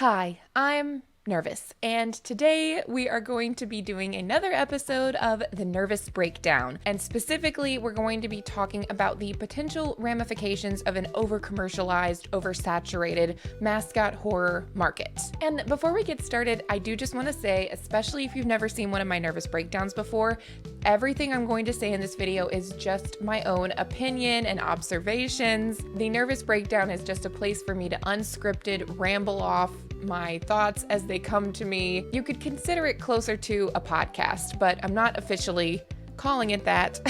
Hi, I'm nervous, and today we are going to be doing another episode of The Nervous Breakdown, and specifically we're going to be talking about the potential ramifications of an over-commercialized, oversaturated mascot horror market. And before we get started, I do just want to say, especially if you've never seen one of my nervous breakdowns before, everything I'm going to say in this video is just my own opinion and observations. The nervous breakdown is just a place for me to unscripted ramble off my thoughts as they come to me. You could consider it closer to a podcast, but I'm not officially calling it that.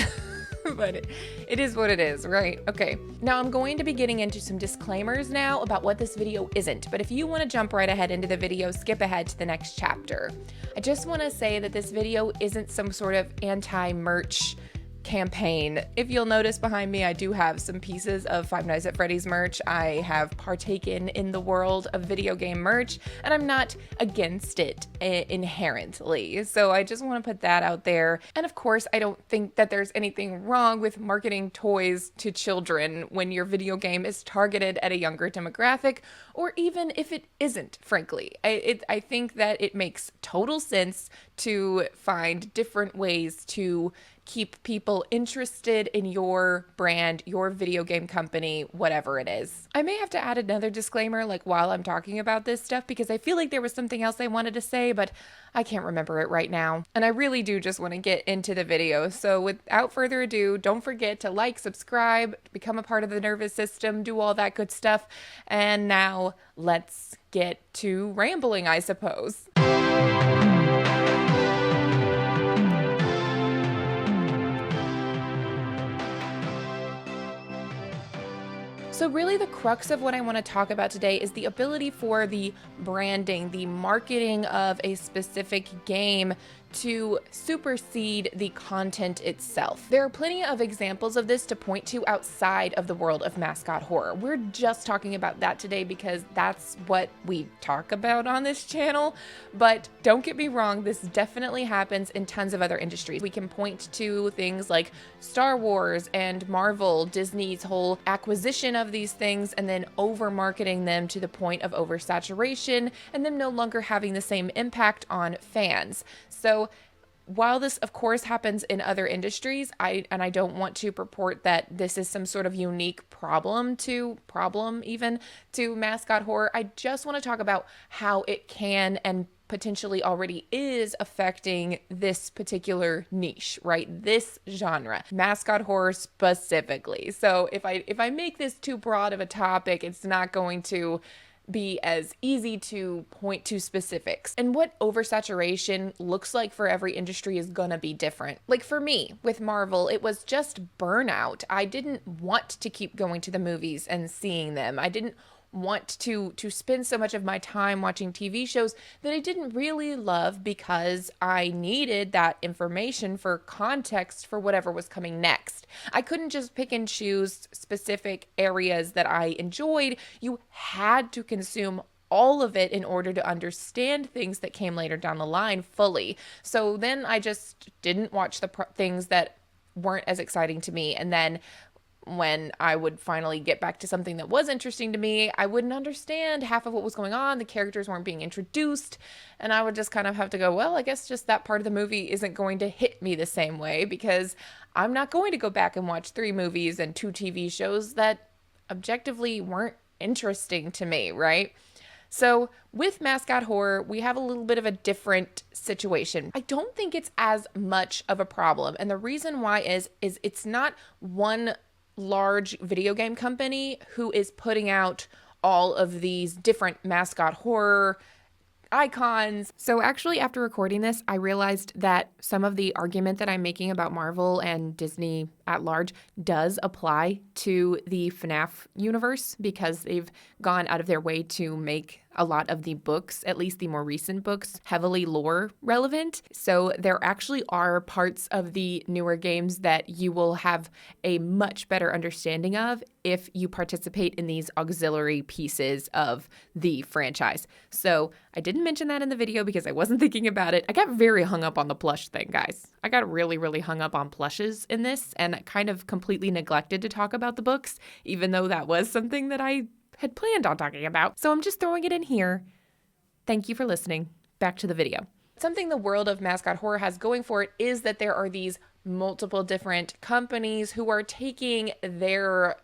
But it is what it is, right? Okay. Now I'm going to be getting into some disclaimers now about what this video isn't, but if you want to jump right ahead into the video, skip ahead to the next chapter. I just want to say that this video isn't some sort of anti-merch campaign. If you'll notice behind me, I do have some pieces of Five Nights at Freddy's merch. I have partaken in the world of video game merch, and I'm not against it inherently. So I just want to put that out there. And of course, I don't think that there's anything wrong with marketing toys to children when your video game is targeted at a younger demographic, or even if it isn't, frankly. I think that it makes total sense to find different ways to keep people interested in your brand, your video game company, whatever it is. I may have to add another disclaimer while I'm talking about this stuff because I feel like there was something else I wanted to say, but I can't remember it right now. And I really do just want to get into the video. So without further ado, don't forget to like, subscribe, become a part of the nervous system, do all that good stuff. And now let's get to rambling, I suppose. So really the crux of what I want to talk about today is the ability for the branding, the marketing of a specific game to supersede the content itself. There are plenty of examples of this to point to outside of the world of mascot horror. We're just talking about that today because that's what we talk about on this channel, but don't get me wrong, this definitely happens in tons of other industries. We can point to things like Star Wars and Marvel, Disney's whole acquisition of these things and then over-marketing them to the point of oversaturation and them no longer having the same impact on fans. So while this, of course, happens in other industries, I don't want to purport that this is some sort of unique problem to mascot horror. I just want to talk about how it can and potentially already is affecting this particular niche, right? This genre, mascot horror specifically. So if I make this too broad of a topic, it's not going to be as easy to point to specifics. And what oversaturation looks like for every industry is gonna be different. Like for me, with Marvel, it was just burnout. I didn't want to keep going to the movies and seeing them. I didn't want to spend so much of my time watching TV shows that I didn't really love because I needed that information for context for whatever was coming next. I couldn't just pick and choose specific areas that I enjoyed. You had to consume all of it in order to understand things that came later down the line fully. So then I just didn't watch the things that weren't as exciting to me. And then when I would finally get back to something that was interesting to me, I wouldn't understand half of what was going on. The characters weren't being introduced. And I would just kind of have to go, well, I guess just that part of the movie isn't going to hit me the same way because I'm not going to go back and watch 3 movies and 2 TV shows that objectively weren't interesting to me, right? So with mascot horror, we have a little bit of a different situation. I don't think it's as much of a problem. And the reason why is it's not one large video game company who is putting out all of these different mascot horror icons. So actually, after recording this, I realized that some of the argument that I'm making about Marvel and Disney at large does apply to the FNAF universe because they've gone out of their way to make a lot of the books, at least the more recent books, heavily lore relevant. So there actually are parts of the newer games that you will have a much better understanding of if you participate in these auxiliary pieces of the franchise. So I didn't mention that in the video because I wasn't thinking about it. I got very hung up on the plush thing, guys. I got really, really hung up on plushes in this and kind of completely neglected to talk about the books, even though that was something that I had planned on talking about. So I'm just throwing it in here Thank you for listening. Back to the video. Something the world of Mascot Horror has going for it is that there are these multiple different companies who are taking their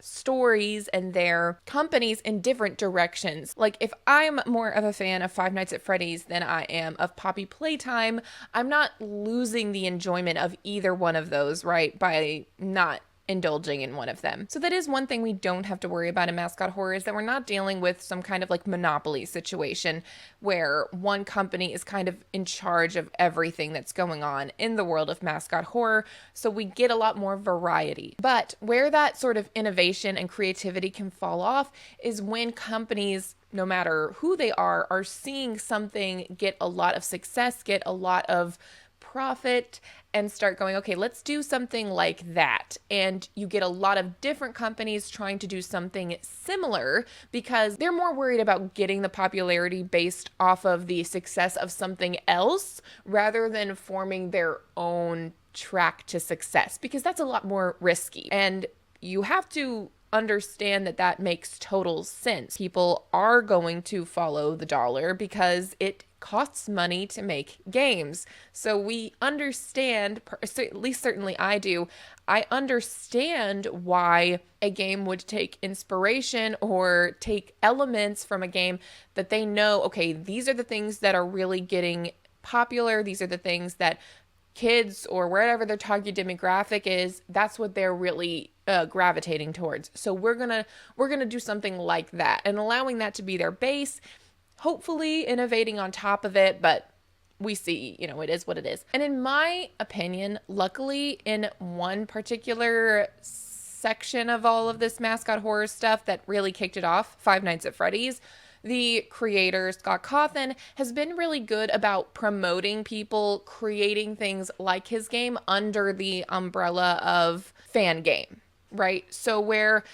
stories and their companies in different directions. Like, if I'm more of a fan of Five Nights at Freddy's than I am of Poppy Playtime, I'm not losing the enjoyment of either one of those, right, by not indulging in one of them. So that is one thing we don't have to worry about in Mascot Horror, is that we're not dealing with some kind of like monopoly situation where one company is kind of in charge of everything that's going on in the world of Mascot Horror. So we get a lot more variety. But where that sort of innovation and creativity can fall off is when companies, no matter who they are seeing something get a lot of success, get a lot of profit, and start going, okay, let's do something like that. And you get a lot of different companies trying to do something similar because they're more worried about getting the popularity based off of the success of something else rather than forming their own track to success, because that's a lot more risky. And you have to understand that that makes total sense. People are going to follow the dollar because it costs money to make games. So we understand, at least certainly I do, I understand why a game would take inspiration or take elements from a game that they know, okay, these are the things that are really getting popular. These are the things that kids or wherever their target demographic is, that's what they're really gravitating towards. So we're gonna do something like that, and allowing that to be their base, hopefully innovating on top of it, but we see, it is what it is. And in my opinion, luckily, in one particular section of all of this Mascot Horror stuff that really kicked it off, Five Nights at Freddy's, the creator, Scott Cawthon, has been really good about promoting people creating things like his game under the umbrella of fan game, right? So where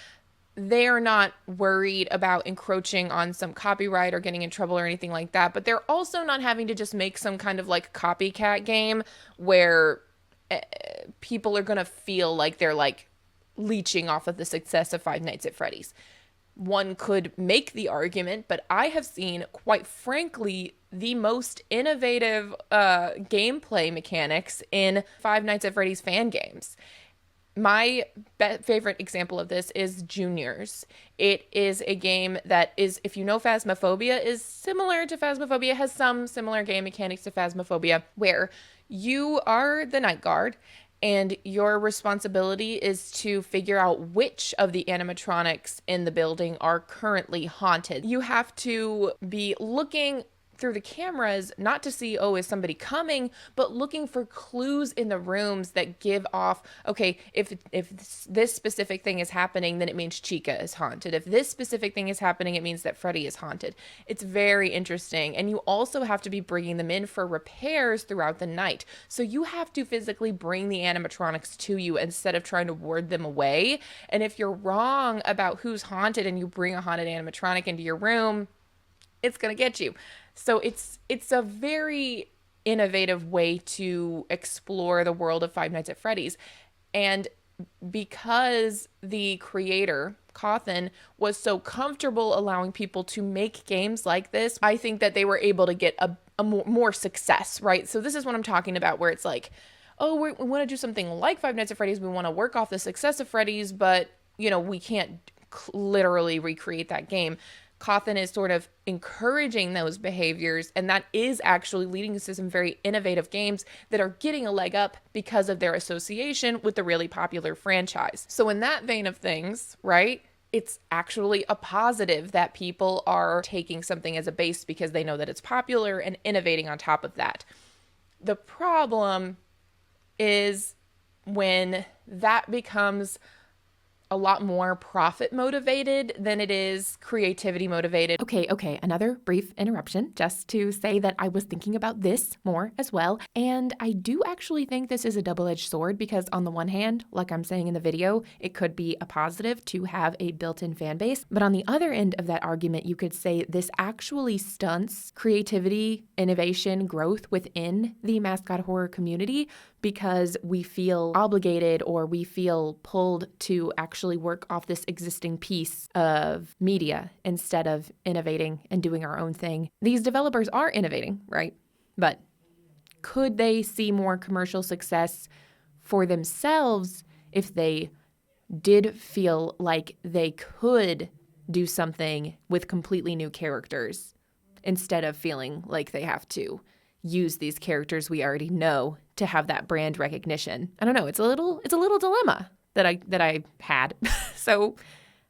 they're not worried about encroaching on some copyright or getting in trouble or anything like that, but they're also not having to just make some kind of like copycat game where people are going to feel like they're like leeching off of the success of Five Nights at Freddy's. One could make the argument, but I have seen, quite frankly, the most innovative gameplay mechanics in Five Nights at Freddy's fan games. My favorite example of this is Juniors. It is a game that is, if you know Phasmophobia, is similar to Phasmophobia, has some similar game mechanics to Phasmophobia, where you are the night guard, and your responsibility is to figure out which of the animatronics in the building are currently haunted. You have to be looking through the cameras, not to see, oh, is somebody coming, but looking for clues in the rooms that give off, okay, if this specific thing is happening, then it means Chica is haunted. If this specific thing is happening, it means that Freddy is haunted. It's very interesting. And you also have to be bringing them in for repairs throughout the night. So you have to physically bring the animatronics to you instead of trying to ward them away. And if you're wrong about who's haunted and you bring a haunted animatronic into your room, it's going to get you. So it's a very innovative way to explore the world of Five Nights at Freddy's. And because the creator, Cawthon, was so comfortable allowing people to make games like this, I think that they were able to get a more success, right? So this is what I'm talking about, where it's like, oh, we want to do something like Five Nights at Freddy's. We want to work off the success of Freddy's, but, we can't literally recreate that game. Cawthon is sort of encouraging those behaviors, and that is actually leading us to some very innovative games that are getting a leg up because of their association with the really popular franchise. So in that vein of things, right, it's actually a positive that people are taking something as a base because they know that it's popular and innovating on top of that. The problem is when that becomes a lot more profit motivated than it is creativity motivated. Okay, another brief interruption just to say that I was thinking about this more as well. And I do actually think this is a double-edged sword because on the one hand, like I'm saying in the video, it could be a positive to have a built-in fan base. But on the other end of that argument, you could say this actually stunts creativity, innovation, growth within the Mascot Horror community because we feel obligated or we feel pulled to actually actually work off this existing piece of media instead of innovating and doing our own thing. These developers are innovating, right? But could they see more commercial success for themselves if they did feel like they could do something with completely new characters instead of feeling like they have to use these characters we already know to have that brand recognition? I don't know. It's a little dilemma that I had. So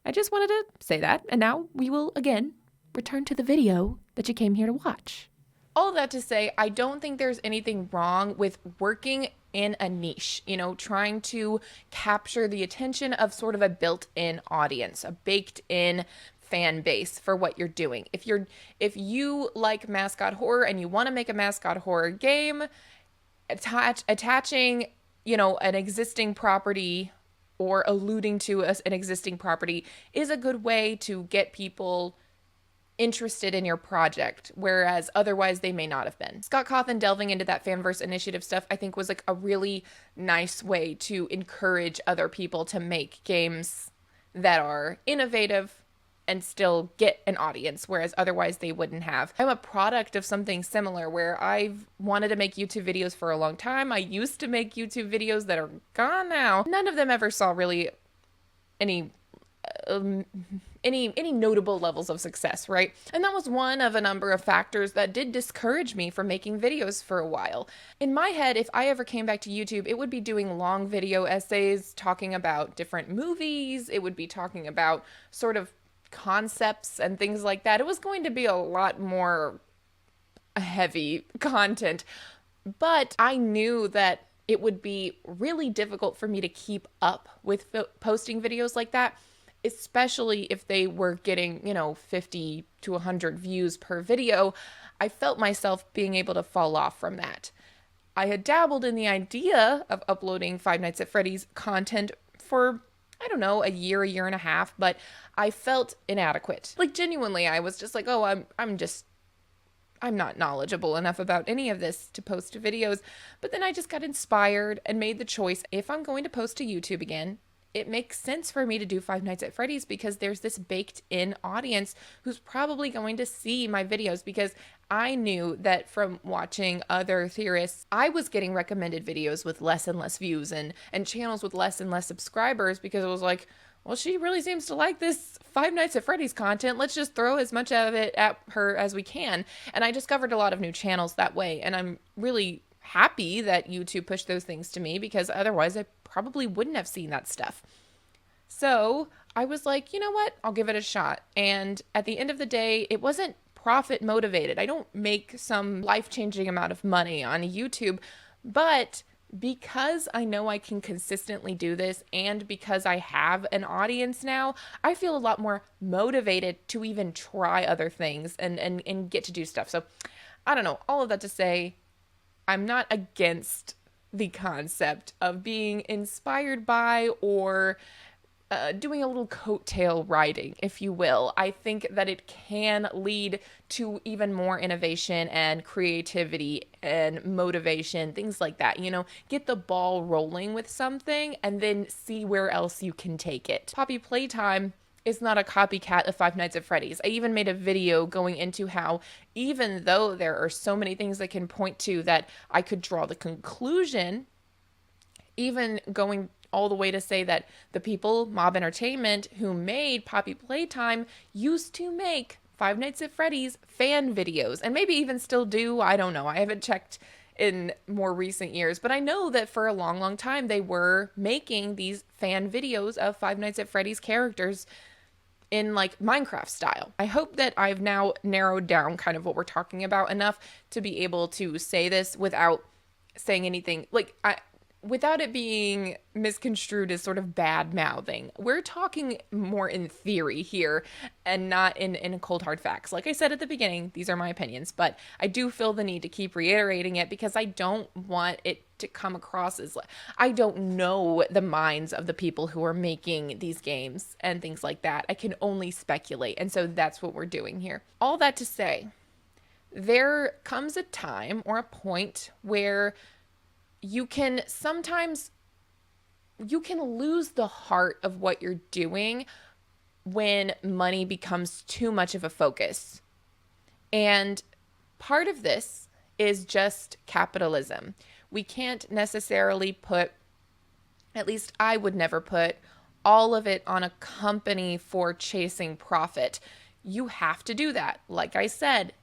I just wanted to say that. And now we will again return to the video that you came here to watch. All of that to say, I don't think there's anything wrong with working in a niche, trying to capture the attention of sort of a built-in audience, a baked-in fan base for what you're doing. If you like mascot horror and you want to make a mascot horror game, attaching, an existing property or alluding to an existing property is a good way to get people interested in your project, whereas otherwise they may not have been. Scott Cawthon delving into that Fanverse initiative stuff, I think was like a really nice way to encourage other people to make games that are innovative and still get an audience, whereas otherwise they wouldn't have. I'm a product of something similar where I've wanted to make YouTube videos for a long time. I used to make YouTube videos that are gone now. None of them ever saw really any notable levels of success, right? And that was one of a number of factors that did discourage me from making videos for a while. In my head, if I ever came back to YouTube, it would be doing long video essays talking about different movies. It would be talking about sort of concepts and things like that. It was going to be a lot more heavy content, but I knew that it would be really difficult for me to keep up with posting videos like that, especially if they were getting, 50 to 100 views per video. I felt myself being able to fall off from that. I had dabbled in the idea of uploading Five Nights at Freddy's content for, I don't know, a year and a half, but I felt inadequate. Like, genuinely, I was just like, oh, I'm not knowledgeable enough about any of this to post videos. But then I just got inspired and made the choice, if I'm going to post to YouTube again, it makes sense for me to do Five Nights at Freddy's because there's this baked-in audience who's probably going to see my videos, because I knew that from watching other theorists, I was getting recommended videos with less and less views and channels with less and less subscribers, because it was like, well, she really seems to like this Five Nights at Freddy's content. Let's just throw as much of it at her as we can. And I discovered a lot of new channels that way. And I'm really happy that YouTube pushed those things to me, because otherwise I probably wouldn't have seen that stuff. So I was like, you know what? I'll give it a shot. And at the end of the day, it wasn't profit motivated. I don't make some life-changing amount of money on YouTube, but because I know I can consistently do this, and because I have an audience now, I feel a lot more motivated to even try other things and get to do stuff. So I don't know, all of that to say, I'm not against the concept of being inspired by or doing a little coattail riding, if you will. I think that it can lead to even more innovation and creativity and motivation, things like that. Get the ball rolling with something and then see where else you can take it. Poppy Playtime is not a copycat of Five Nights at Freddy's. I even made a video going into how, even though there are so many things that can point to that I could draw the conclusion, even going all the way to say that the people, Mob Entertainment, who made Poppy Playtime, used to make Five Nights at Freddy's fan videos, and maybe even still do. I don't know. I haven't checked in more recent years, but I know that for a long, long time they were making these fan videos of Five Nights at Freddy's characters in like Minecraft style. I hope that I've now narrowed down kind of what we're talking about enough to be able to say this without saying anything without it being misconstrued as sort of bad mouthing. We're talking more in theory here and not in cold hard facts. Like I said at the beginning, these are my opinions, but I do feel the need to keep reiterating it because I don't want it to come across as like, I don't know the minds of the people who are making these games and things like that. I can only speculate. And so that's what we're doing here. All that to say, there comes a time or a point where you can sometimes you can lose the heart of what you're doing when money becomes too much of a focus. And part of this is just capitalism. We can't necessarily put, at least I would never put, all of it on a company for chasing profit. You have to do that. Like I said,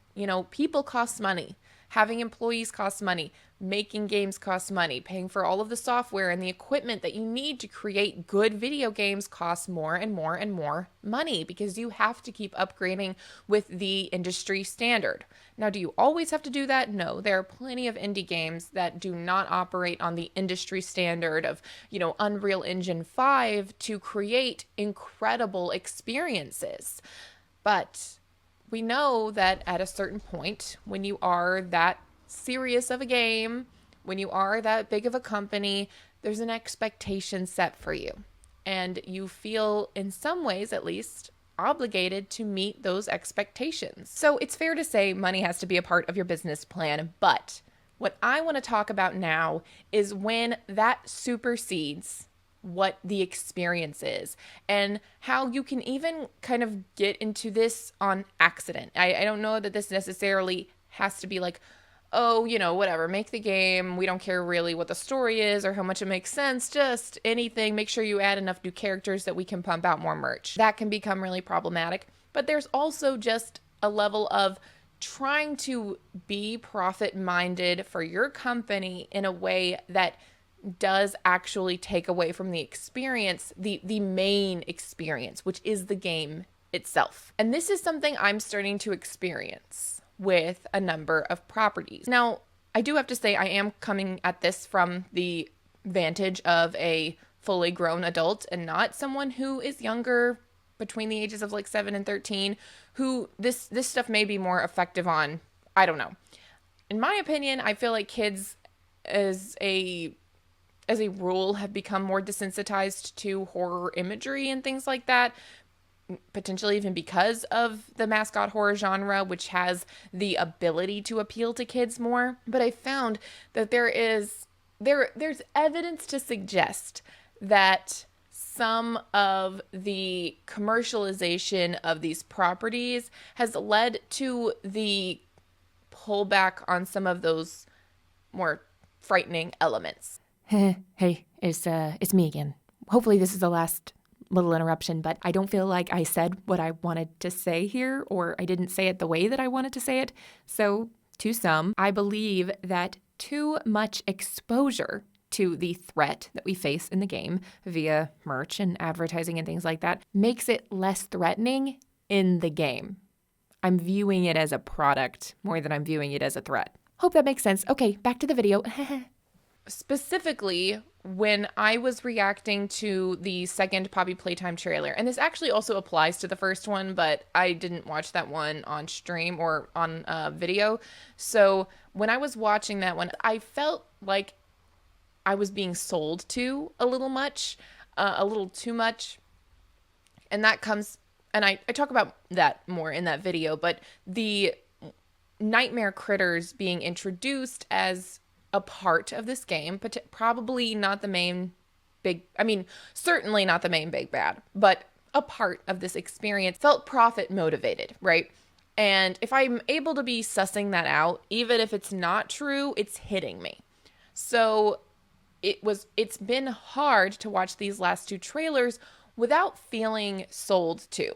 people cost money. Having employees costs money. Making games costs money. Paying for all of the software and the equipment that you need to create good video games costs more and more and more money because you have to keep upgrading with the industry standard. Now, do you always have to do that? No, there are plenty of indie games that do not operate on the industry standard of, Unreal Engine 5 to create incredible experiences. But we know that at a certain point, when you are that serious of a game, when you are that big of a company, there's an expectation set for you. And you feel, in some ways at least, obligated to meet those expectations. So it's fair to say money has to be a part of your business plan, but what I want to talk about now is when that supersedes what the experience is and how you can even kind of get into this on accident. I don't know that this necessarily has to be like, oh, whatever, make the game. We don't care really what the story is or how much it makes sense. Just anything. Make sure you add enough new characters that we can pump out more merch. That can become really problematic. But there's also just a level of trying to be profit-minded for your company in a way that does actually take away from the experience, the main experience, which is the game itself. And this is something I'm starting to experience with a number of properties. Now, I do have to say I am coming at this from the vantage of a fully grown adult and not someone who is younger, between the ages of like 7 and 13, who this stuff may be more effective on. I don't know. In my opinion, I feel like kids as a rule have become more desensitized to horror imagery and things like that, potentially even because of the mascot horror genre, which has the ability to appeal to kids more. But I found that there's evidence to suggest that some of the commercialization of these properties has led to the pullback on some of those more frightening elements. Hey, it's me again. Hopefully this is the last little interruption, but I don't feel like I said what I wanted to say here, or I didn't say it the way that I wanted to say it. So, to some, I believe that too much exposure to the threat that we face in the game via merch and advertising and things like that makes it less threatening in the game. I'm viewing it as a product more than I'm viewing it as a threat. Hope that makes sense. Okay, back to the video. Specifically, when I was reacting to the second Poppy Playtime trailer, and this actually also applies to the first one, but I didn't watch that one on stream or on video. So when I was watching that one, I felt like I was being sold to a little much, a little too much. And that comes, and I talk about that more in that video, but the nightmare critters being introduced as a part of this game, but probably not the main certainly not the main big bad, but a part of this experience, felt profit motivated, right? And if I'm able to be sussing that out, even if it's not true, it's hitting me. So it's been hard to watch these last two trailers without feeling sold to.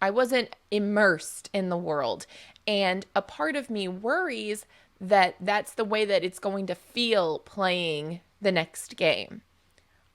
I wasn't immersed in the world, and a part of me worries that that's the way that it's going to feel playing the next game.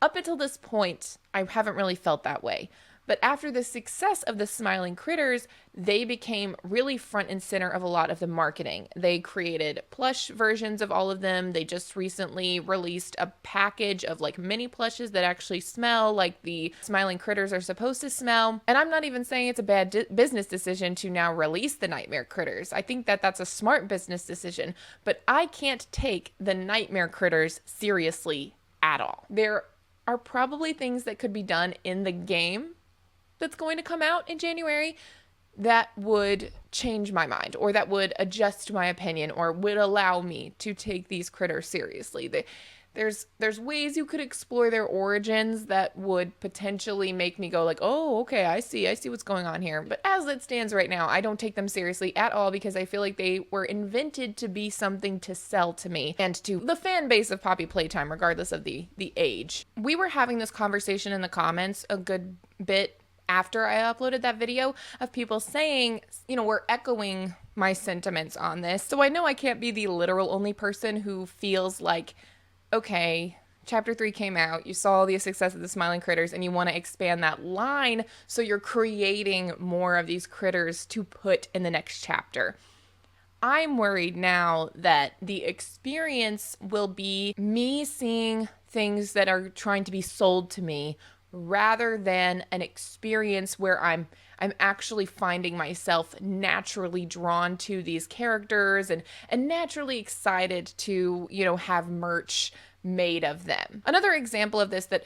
Up until this point, I haven't really felt that way. But after the success of the Smiling Critters, they became really front and center of a lot of the marketing. They created plush versions of all of them. They just recently released a package of like mini plushes that actually smell like the Smiling Critters are supposed to smell. And I'm not even saying it's a bad business decision to now release the Nightmare Critters. I think that that's a smart business decision, but I can't take the Nightmare Critters seriously at all. There are probably things that could be done in the game that's going to come out in January that would change my mind, or that would adjust my opinion, or would allow me to take these critters seriously. There's ways you could explore their origins that would potentially make me go like, oh, okay, I see what's going on here. But as it stands right now, I don't take them seriously at all because I feel like they were invented to be something to sell to me and to the fan base of Poppy Playtime, regardless of the age. We were having this conversation in the comments a good bit after I uploaded that video of people saying, we're echoing my sentiments on this. So I know I can't be the literal only person who feels like, okay, chapter 3 came out, you saw the success of the Smiling Critters, and you want to expand that line, so you're creating more of these critters to put in the next chapter. I'm worried now that the experience will be me seeing things that are trying to be sold to me rather than an experience where I'm actually finding myself naturally drawn to these characters and naturally excited to, have merch made of them. Another example of this that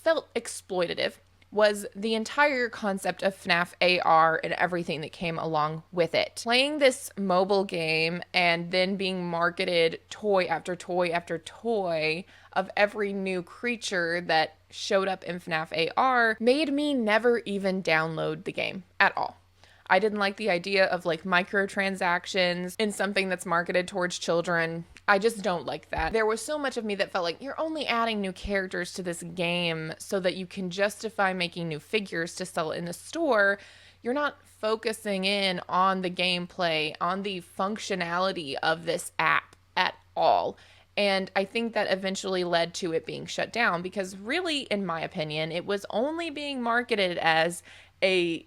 felt exploitative was the entire concept of FNAF AR and everything that came along with it. Playing this mobile game and then being marketed toy after toy after toy of every new creature that showed up in FNAF AR made me never even download the game at all. I didn't like the idea of microtransactions in something that's marketed towards children. I just don't like that. There was so much of me that felt like you're only adding new characters to this game so that you can justify making new figures to sell in the store. You're not focusing in on the gameplay, on the functionality of this app at all. And I think that eventually led to it being shut down because really, in my opinion, it was only being marketed as a,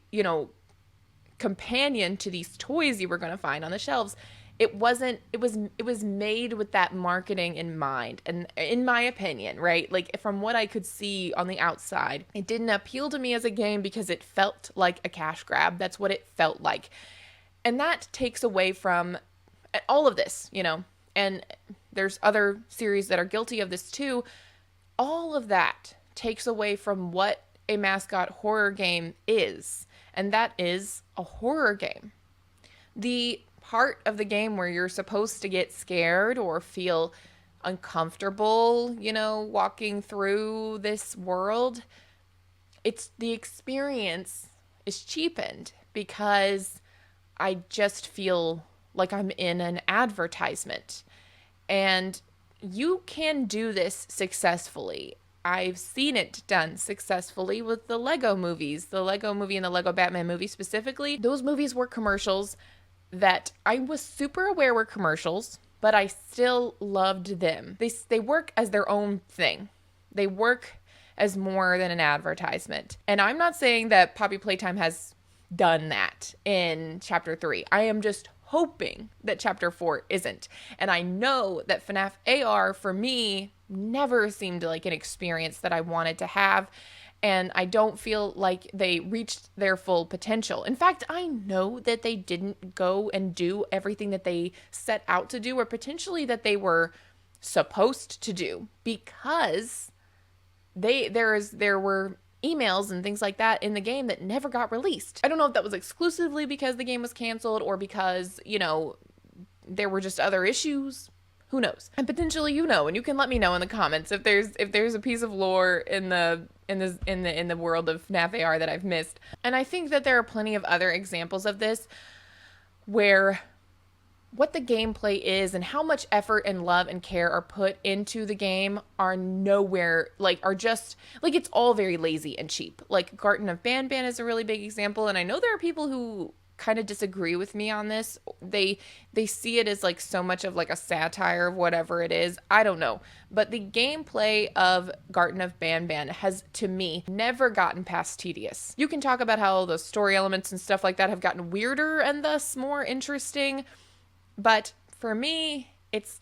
companion to these toys you were going to find on the shelves. It was made with that marketing in mind. And in my opinion, right? From what I could see on the outside, it didn't appeal to me as a game because it felt like a cash grab. That's what it felt like. And that takes away from all of this, and there's other series that are guilty of this too. All of that takes away from what a mascot horror game is, and that is a horror game. The part of the game where you're supposed to get scared or feel uncomfortable, walking through this world, the experience is cheapened because I just feel like I'm in an advertisement. And you can do this successfully. I've seen it done successfully with the Lego movies. The Lego movie and the Lego Batman movie specifically. Those movies were commercials that I was super aware were commercials, but I still loved them. They work as their own thing. They work as more than an advertisement. And I'm not saying that Poppy Playtime has done that in chapter 3. I am just hoping that chapter 4 isn't. And I know that FNAF AR for me never seemed like an experience that I wanted to have. And I don't feel like they reached their full potential. In fact, I know that they didn't go and do everything that they set out to do or potentially that they were supposed to do because there were emails and things like that in the game that never got released. I don't know if that was exclusively because the game was canceled or because, there were just other issues. Who knows? And potentially and you can let me know in the comments if there's a piece of lore in the world of FNAF AR that I've missed. And I think that there are plenty of other examples of this where what the gameplay is and how much effort and love and care are put into the game are nowhere, it's all very lazy and cheap. Garten of Banban is a really big example, and I know there are people who kind of disagree with me on this. They see it as so much of a satire of whatever it is. I don't know. But the gameplay of Garten of Banban has, to me, never gotten past tedious. You can talk about how the story elements and stuff like that have gotten weirder and thus more interesting. But for me, it's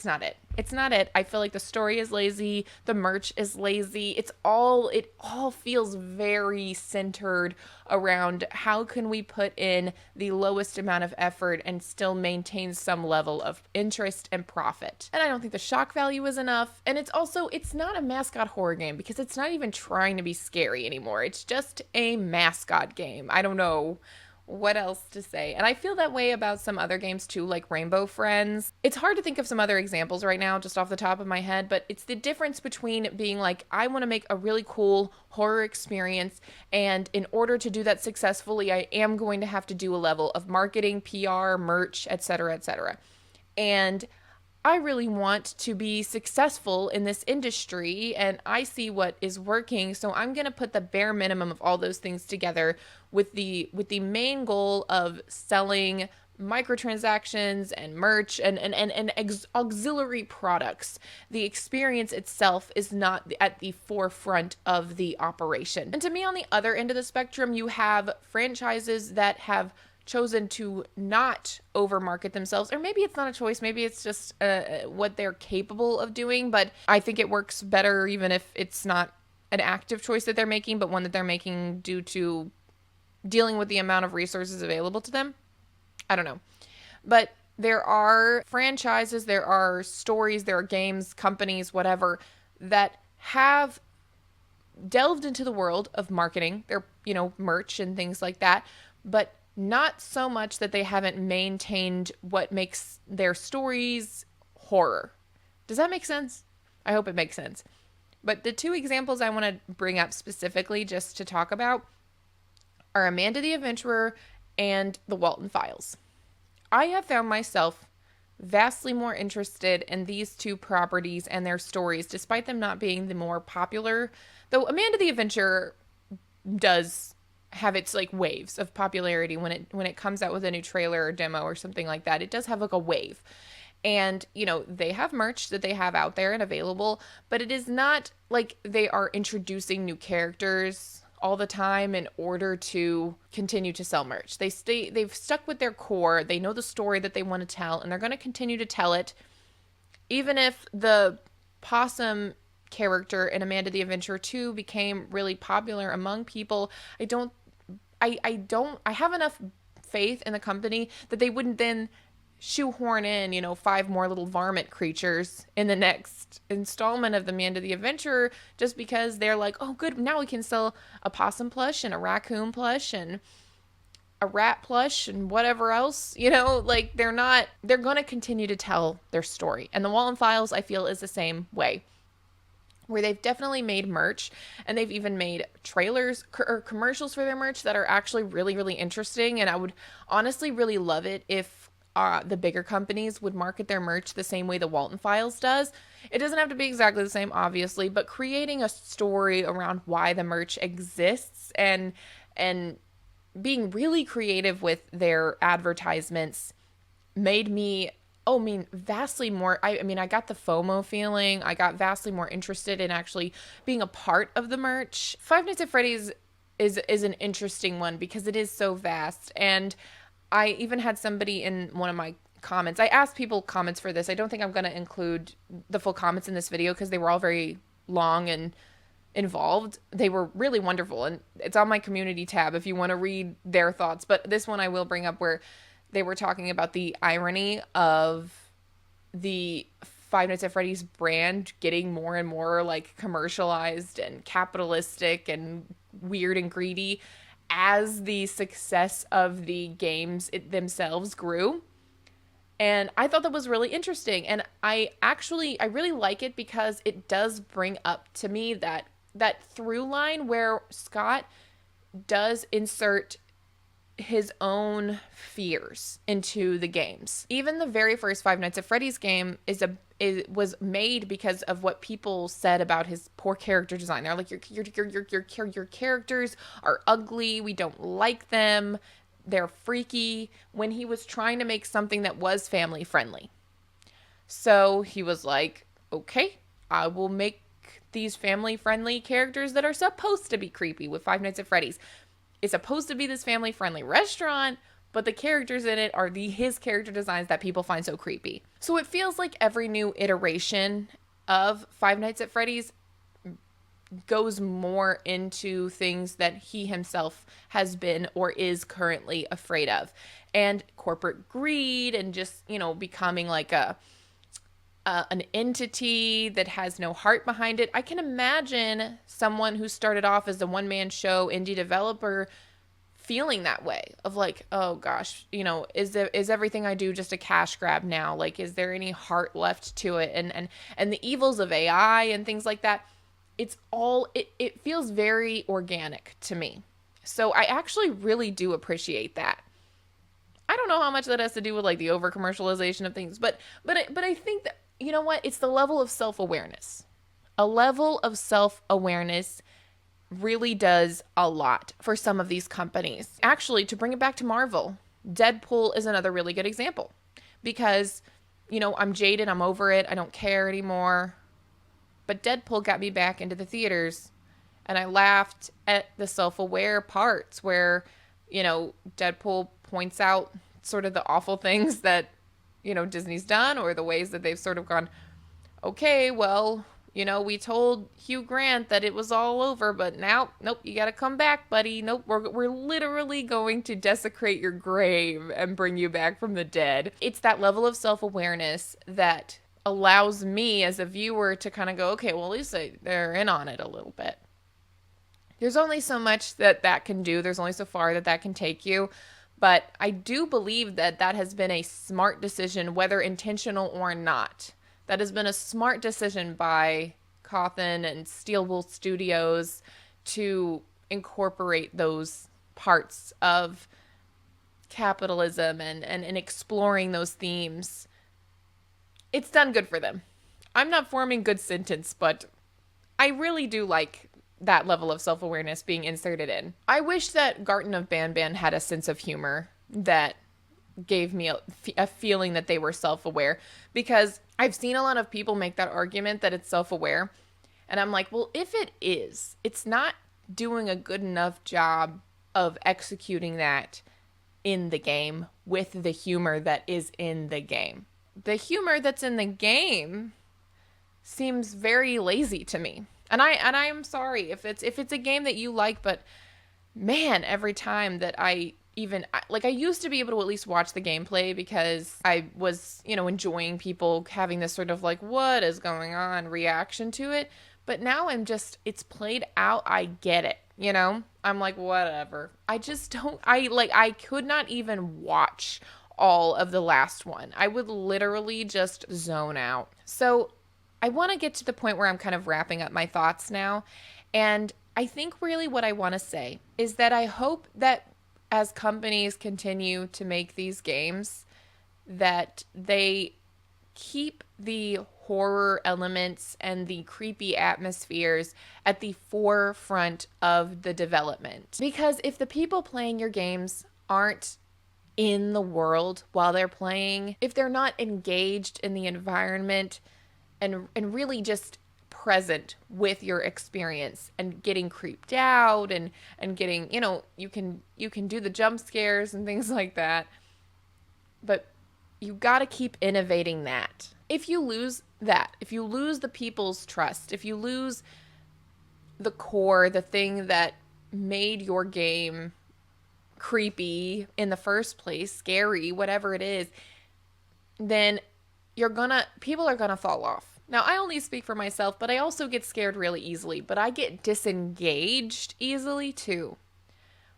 not it. It's not it. I feel like the story is lazy. The merch is lazy. It all feels very centered around how can we put in the lowest amount of effort and still maintain some level of interest and profit. And I don't think the shock value is enough. And it's not a mascot horror game because it's not even trying to be scary anymore. It's just a mascot game. I don't know What else to say? And I feel that way about some other games too, like Rainbow Friends. It's hard to think of some other examples right now, just off the top of my head, but it's the difference between being like, I want to make a really cool horror experience, and in order to do that successfully, I am going to have to do a level of marketing, PR, merch, etc., etc. And I really want to be successful in this industry and I see what is working, so I'm going to put the bare minimum of all those things together with the main goal of selling microtransactions and merch and auxiliary products. The experience itself is not at the forefront of the operation. And to me, on the other end of the spectrum, you have franchises that have chosen to not overmarket themselves, or maybe it's not a choice, maybe it's just what they're capable of doing, but I think it works better even if it's not an active choice that they're making, but one that they're making due to dealing with the amount of resources available to them. I don't know. But there are franchises, there are stories, there are games, companies, whatever, that have delved into the world of marketing, their, merch and things like that, but not so much that they haven't maintained what makes their stories horror. Does that make sense? I hope it makes sense. But the two examples I want to bring up specifically just to talk about are Amanda the Adventurer and the Walton Files. I have found myself vastly more interested in these two properties and their stories, despite them not being the more popular. Though Amanda the Adventurer does have its like waves of popularity when it comes out with a new trailer or demo or something like that. It does have like a wave. And, they have merch that they have out there and available, but it is not like they are introducing new characters all the time in order to continue to sell merch. They've stuck with their core. They know the story that they want to tell, and they're going to continue to tell it. Even if the possum character in Amanda the Adventurer 2 became really popular among people, I have enough faith in the company that they wouldn't then shoehorn in, 5 more little varmint creatures in the next installment of the Amanda the Adventurer just because they're like, oh, good, now we can sell a possum plush and a raccoon plush and a rat plush and whatever else, like they're going to continue to tell their story. And the Walton Files, I feel, is the same way, where they've definitely made merch and they've even made trailers or commercials for their merch that are actually really, really interesting. And I would honestly really love it if the bigger companies would market their merch the same way the Walton Files does. It doesn't have to be exactly the same, obviously, but creating a story around why the merch exists and being really creative with their advertisements made me vastly more. I got the FOMO feeling. I got vastly more interested in actually being a part of the merch. Five Nights at Freddy's is an interesting one because it is so vast. And I even had somebody in one of my comments. I asked people comments for this. I don't think I'm going to include the full comments in this video because they were all very long and involved. They were really wonderful. And it's on my community tab if you want to read their thoughts. But this one I will bring up where they were talking about the irony of the Five Nights at Freddy's brand getting more and more like commercialized and capitalistic and weird and greedy as the success of the games themselves grew. And I thought that was really interesting. And I really like it because it does bring up to me that through line where Scott does insert his own fears into the games. Even the very first Five Nights at Freddy's game was made because of what people said about his poor character design. They're like, your characters are ugly. We don't like them. They're freaky. When he was trying to make something that was family friendly. So he was like, okay, I will make these family friendly characters that are supposed to be creepy with Five Nights at Freddy's. It's supposed to be this family friendly restaurant, but the characters in it are his character designs that people find so creepy. So it feels like every new iteration of Five Nights at Freddy's goes more into things that he himself has been or is currently afraid of. And corporate greed and just, becoming like an entity that has no heart behind it. I can imagine someone who started off as a one-man show indie developer feeling that way of like, oh gosh, is everything I do just a cash grab now? Like, is there any heart left to it? And the evils of AI and things like that. It feels very organic to me. So I actually really do appreciate that. I don't know how much that has to do with like the over commercialization of things, but I think that, you know what? It's the level of self-awareness. A level of self-awareness really does a lot for some of these companies. Actually, to bring it back to Marvel, Deadpool is another really good example because, I'm jaded, I'm over it, I don't care anymore. But Deadpool got me back into the theaters, and I laughed at the self-aware parts where, Deadpool points out sort of the awful things that, Disney's done, or the ways that they've sort of gone, okay, well, we told Hugh Grant that it was all over, but now, nope, you got to come back, buddy. Nope, we're literally going to desecrate your grave and bring you back from the dead. It's that level of self-awareness that allows me as a viewer to kind of go, okay, well, at least they're in on it a little bit. There's only so much that can do. There's only so far that can take you. But I do believe that has been a smart decision, whether intentional or not. That has been a smart decision by Cawthon and Steelwool Studios to incorporate those parts of capitalism and exploring those themes. It's done good for them. I'm not forming good sentence, but I really do like that level of self-awareness being inserted in. I wish that Garten of Banban had a sense of humor that gave me a feeling that they were self-aware, because I've seen a lot of people make that argument that it's self-aware, and I'm like, well, if it is, it's not doing a good enough job of executing that in the game with the humor that is in the game. The humor that's in the game seems very lazy to me. And I am sorry if it's a game that you like, but man, every time that I used to be able to at least watch the gameplay because I was, enjoying people having this sort of like, what is going on reaction to it. But now it's played out. I get it. I'm like, whatever. I just don't, I could not even watch all of the last one. I would literally just zone out. So I want to get to the point where I'm kind of wrapping up my thoughts now. And I think really what I want to say is that I hope that as companies continue to make these games, that they keep the horror elements and the creepy atmospheres at the forefront of the development. Because if the people playing your games aren't in the world while they're playing, if they're not engaged in the environment and really just present with your experience and getting creeped out and getting, you can do the jump scares and things like that, but you got to keep innovating that. If you lose that, if you lose the people's trust, if you lose the core, the thing that made your game creepy in the first place, scary, whatever it is, then people are gonna fall off. Now, I only speak for myself, but I also get scared really easily, but I get disengaged easily too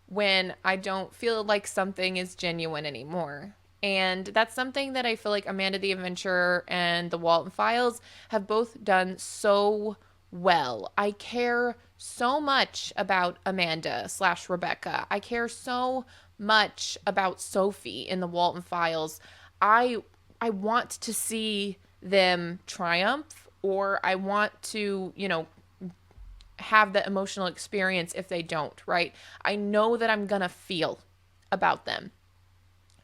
when I don't feel like something is genuine anymore. And that's something that I feel like Amanda the Adventurer and the Walton Files have both done so well. I care so much about Amanda / Rebecca. I care so much about Sophie in the Walton Files. I want to see them triumph, or I want to, have the emotional experience if they don't, right? I know that I'm gonna feel about them.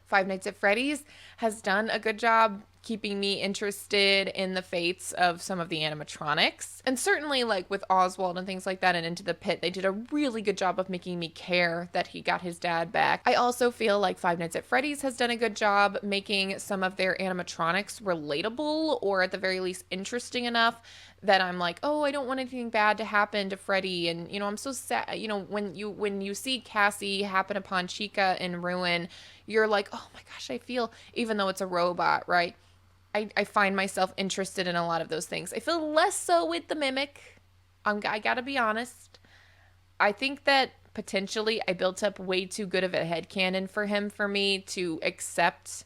Five Nights at Freddy's has done a good job keeping me interested in the fates of some of the animatronics. And certainly, like with Oswald and things like that and Into the Pit, they did a really good job of making me care that he got his dad back. I also feel like Five Nights at Freddy's has done a good job making some of their animatronics relatable, or at the very least interesting enough that I'm like, oh, I don't want anything bad to happen to Freddy. And, I'm so sad. When you see Cassie happen upon Chica in Ruin, you're like, oh my gosh, I feel, even though it's a robot, right? I find myself interested in a lot of those things. I feel less so with the Mimic. I gotta be honest. I think that potentially I built up way too good of a headcanon for me to accept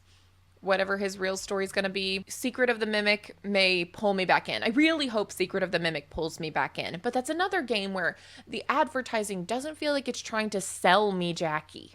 whatever his real story is going to be. Secret of the Mimic may pull me back in. I really hope Secret of the Mimic pulls me back in. But that's another game where the advertising doesn't feel like it's trying to sell me Jackie.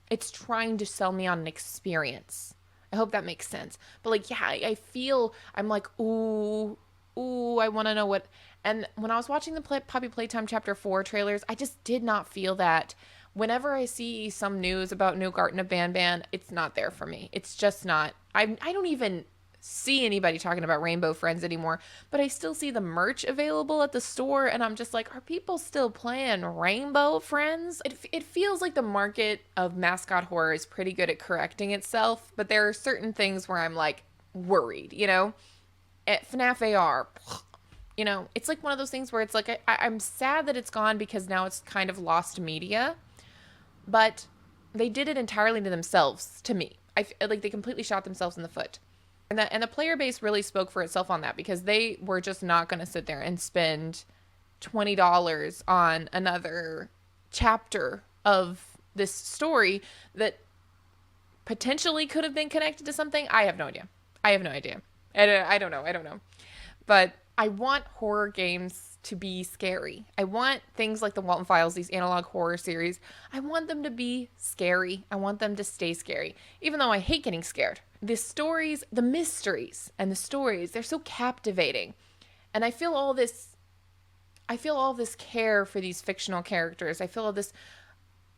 It's trying to sell me on an experience. I hope that makes sense. But like, yeah, I feel, I'm like, ooh, I want to know what. And when I was watching the Poppy Playtime Chapter 4 trailers, I just did not feel that. Whenever I see some news about New Garden of Banban, it's not there for me. It's just not. I don't even see anybody talking about Rainbow Friends anymore, but I still see the merch available at the store, and I'm just like, are people still playing Rainbow Friends? It feels like the market of mascot horror is pretty good at correcting itself, but there are certain things where I'm like worried, you know? At FNAF AR, you know, it's like one of those things where it's like, I'm sad that it's gone because now it's kind of lost media. But they did it entirely to themselves, to me. Like they completely shot themselves in the foot. And the player base really spoke for itself on that, because they were just not going to sit there and spend $20 on another chapter of this story that potentially could have been connected to something. I have no idea. I don't know. But I want horror games to be scary. I want things like the Walton Files, these analog horror series, I want them to be scary. I want them to stay scary, even though I hate getting scared. The stories, the mysteries and the stories, they're so captivating. And I feel all this care for these fictional characters. I feel all this,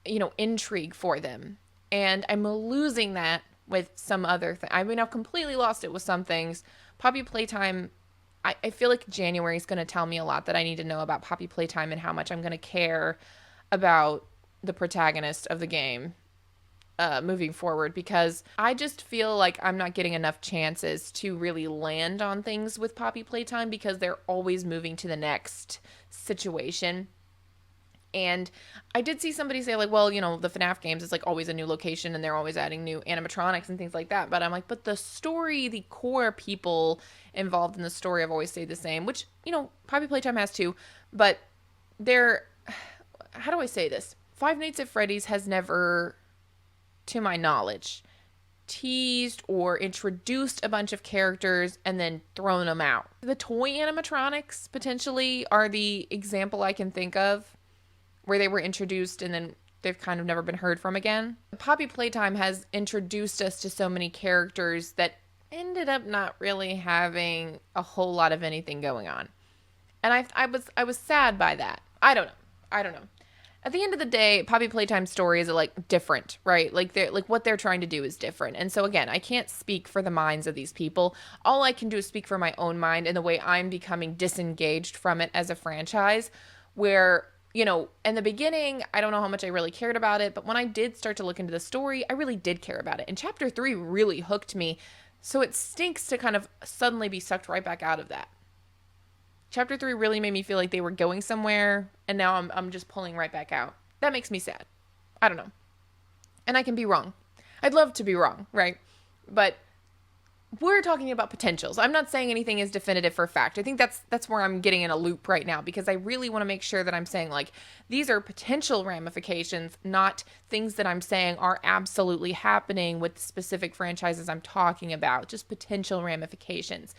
intrigue for them. And I'm losing that with some other things. I mean, I've completely lost it with some things. Poppy Playtime, I feel like January is going to tell me a lot that I need to know about Poppy Playtime and how much I'm going to care about the protagonist of the game moving forward, because I just feel like I'm not getting enough chances to really land on things with Poppy Playtime, because they're always moving to the next situation. And I did see somebody say, like, well, the FNAF games, it's like always a new location and they're always adding new animatronics and things like that. But I'm like, but the story, the core people involved in the story have always stayed the same, which, Poppy Playtime has too. But how do I say this? Five Nights at Freddy's has never, to my knowledge, teased or introduced a bunch of characters and then thrown them out. The toy animatronics potentially are the example I can think of where they were introduced and then they've kind of never been heard from again. Poppy Playtime has introduced us to so many characters that ended up not really having a whole lot of anything going on. And I was sad by that. I don't know. At the end of the day, Poppy Playtime stories are like different, right? Like what they're trying to do is different. And so again, I can't speak for the minds of these people. All I can do is speak for my own mind and the way I'm becoming disengaged from it as a franchise, where in the beginning, I don't know how much I really cared about it, but when I did start to look into the story, I really did care about it. And Chapter 3 really hooked me, so it stinks to kind of suddenly be sucked right back out of that. Chapter 3 really made me feel like they were going somewhere, and now I'm just pulling right back out. That makes me sad. I don't know. And I can be wrong. I'd love to be wrong, right? But we're talking about potentials. I'm not saying anything is definitive for fact. I think that's where I'm getting in a loop right now, because I really want to make sure that I'm saying, like, these are potential ramifications, not things that I'm saying are absolutely happening with the specific franchises I'm talking about, just potential ramifications.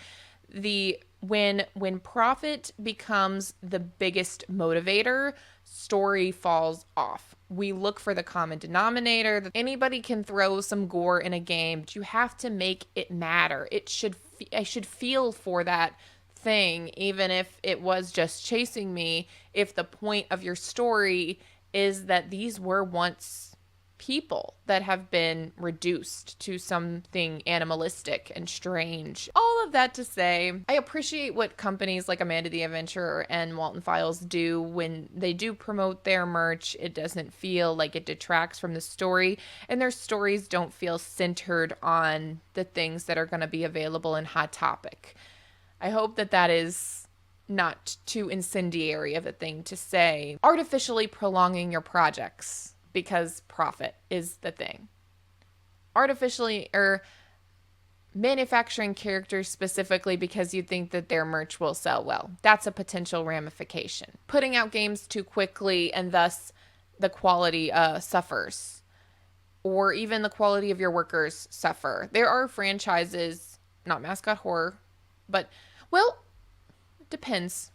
When profit becomes the biggest motivator, story falls off. We look for the common denominator. Anybody can throw some gore in a game, but you have to make it matter. I should feel for that thing, even if it was just chasing me, if the point of your story is that these were once people that have been reduced to something animalistic and strange. All of that to say, I appreciate what companies like Amanda the Adventurer and Walton Files do when they do promote their merch. It doesn't feel like it detracts from the story, and their stories don't feel centered on the things that are going to be available in Hot Topic. I hope that is not too incendiary of a thing to say. Artificially prolonging your projects because profit is the thing. Artificially or manufacturing characters specifically because you think that their merch will sell well. That's a potential ramification. Putting out games too quickly and thus the quality suffers, or even the quality of your workers suffer. There are franchises, not Mascot Horror, but, well, it depends.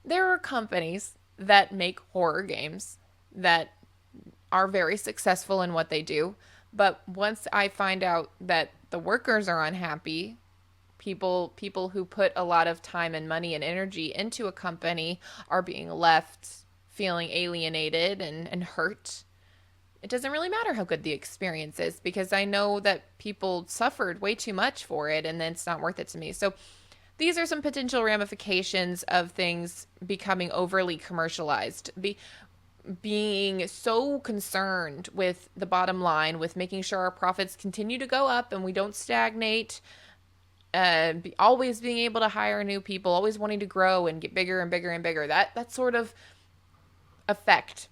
There are companies that make horror games that are very successful in what they do, but once I find out that the workers are unhappy, people who put a lot of time and money and energy into a company are being left feeling alienated and hurt. It doesn't really matter how good the experience is, because I know that people suffered way too much for it, and then it's not worth it to me. So these are some potential ramifications of things becoming overly commercialized. Being so concerned with the bottom line, with making sure our profits continue to go up and we don't stagnate, always being able to hire new people, always wanting to grow and get bigger and bigger and bigger. That sort of effect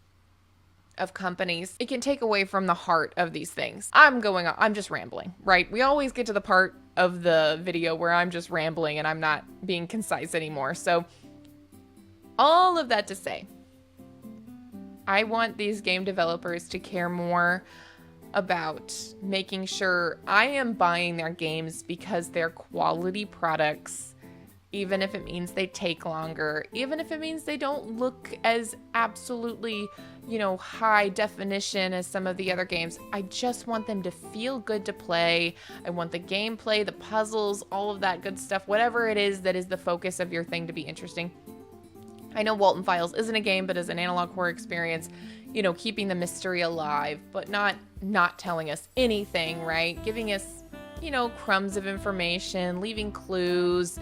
of companies, it can take away from the heart of these things. I'm just rambling, right? We always get to the part of the video where I'm just rambling and I'm not being concise anymore. So all of that to say, I want these game developers to care more about making sure I am buying their games because they're quality products, even if it means they take longer, even if it means they don't look as absolutely, high definition as some of the other games. I just want them to feel good to play. I want the gameplay, the puzzles, all of that good stuff, whatever it is that is the focus of your thing, to be interesting. I know Walton Files isn't a game, but as an analog horror experience, keeping the mystery alive, but not telling us anything, right? Giving us, crumbs of information, leaving clues,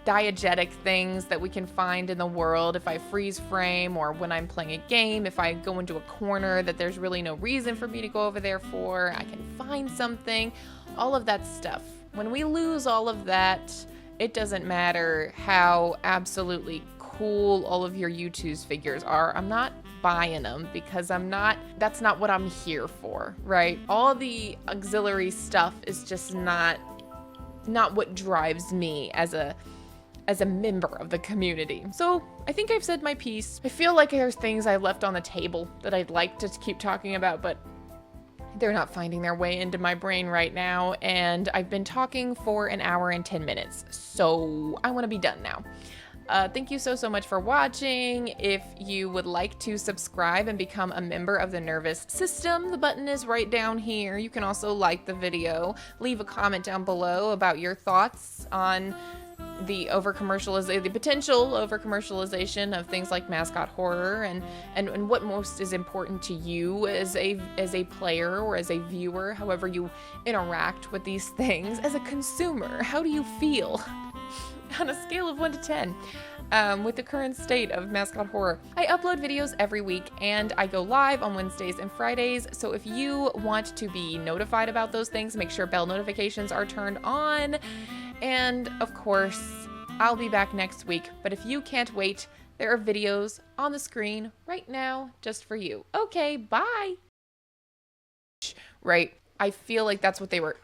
diegetic things that we can find in the world. If I freeze frame, or when I'm playing a game, if I go into a corner that there's really no reason for me to go over there for, I can find something, all of that stuff. When we lose all of that, it doesn't matter how absolutely cool all of your U2's figures are. I'm not buying them, because that's not what I'm here for, right? All the auxiliary stuff is just not what drives me as a member of the community. So I think I've said my piece. I feel like there's things I left on the table that I'd like to keep talking about, but they're not finding their way into my brain right now. And I've been talking for an hour and 10 minutes. So I want to be done now. Thank you so much for watching. If you would like to subscribe and become a member of the Nervous System, the button is right down here. You can also like the video, leave a comment down below about your thoughts on the potential over-commercialization of things like Mascot Horror, and what most is important to you as a player or as a viewer, however you interact with these things. As a consumer, how do you feel on a scale of 1 to 10 with the current state of Mascot Horror? I upload videos every week, and I go live on Wednesdays and Fridays, so if you want to be notified about those things, make sure bell notifications are turned on. And of course, I'll be back next week, but if you can't wait, there are videos on the screen right now just for you. Okay, bye. Right, I feel like that's what they were